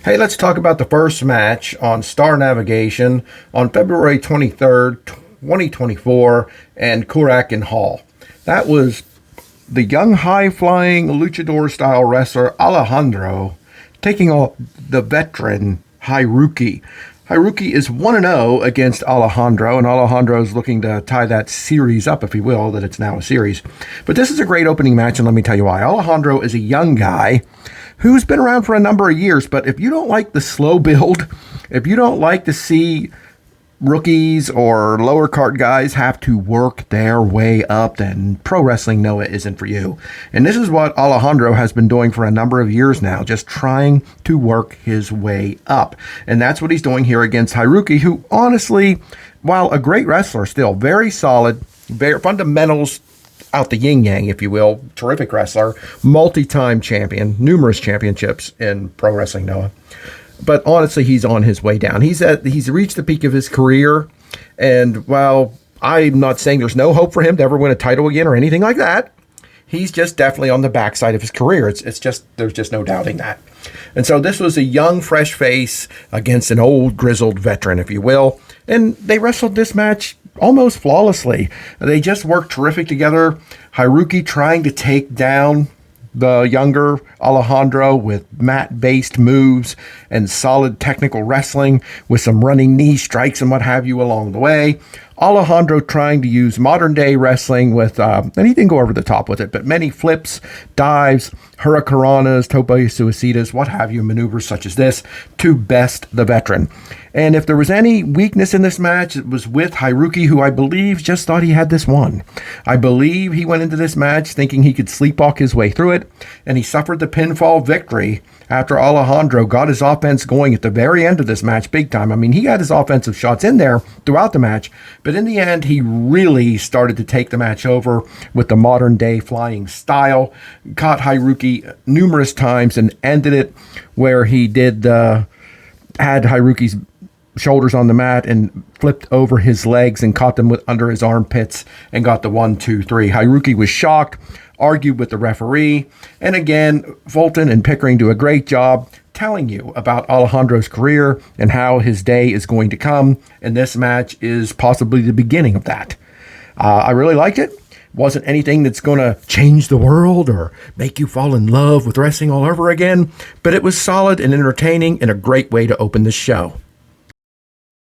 Hey, let's talk about the first match on Star Navigation on February 23rd, 2024, and Korakuen Hall. That was the young high-flying luchador-style wrestler Alejandro taking on the veteran Haruki. Haruki is 1-0 against Alejandro, and Alejandro is looking to tie that series up, if you will, that it's now a series. But this is a great opening match, and let me tell you why. Alejandro is a young guy who's been around for a number of years, but if you don't like the slow build, if you don't like to see rookies or lower card guys have to work their way up, then Pro Wrestling Noah isn't for you. And this is what Alejandro has been doing for a number of years now, just trying to work his way up. And that's what he's doing here against Haruki, who honestly, while a great wrestler still, very solid, very fundamentals out the yin-yang, if you will, terrific wrestler, multi-time champion, numerous championships in Pro Wrestling Noah. But honestly, he's on his way down. He's reached the peak of his career, and while I'm not saying there's no hope for him to ever win a title again or anything like that, he's just definitely on the backside of his career. It's just there's just no doubting that. And so this was a young, fresh face against an old, grizzled veteran, if you will, and they wrestled this match almost flawlessly. They just worked terrific together. Haruki trying to take down the younger Alejandro with mat-based moves and solid technical wrestling with some running knee strikes and what have you along the way. Alejandro trying to use modern-day wrestling with, and he didn't go over the top with it, but many flips, dives, hurricanranas, tope suicidas, what have you, maneuvers such as this, to best the veteran. And if there was any weakness in this match, it was with Haruki, who I believe just thought he had this one. I believe he went into this match thinking he could sleepwalk his way through it, and he suffered the pinfall victory after Alejandro got his offense going at the very end of this match big time. I mean, he had his offensive shots in there throughout the match, but in the end, he really started to take the match over with the modern-day flying style, caught Haruki numerous times and ended it where he had Haruki's shoulders on the mat and flipped over his legs and caught them under his armpits and got the 1-2-3. Haruki was shocked, argued with the referee, and again, Fulton and Pickering do a great job telling you about Alejandro's career and how his day is going to come, and this match is possibly the beginning of that. I really liked it. Wasn't anything that's going to change the world or make you fall in love with wrestling all over again, but it was solid and entertaining and a great way to open the show.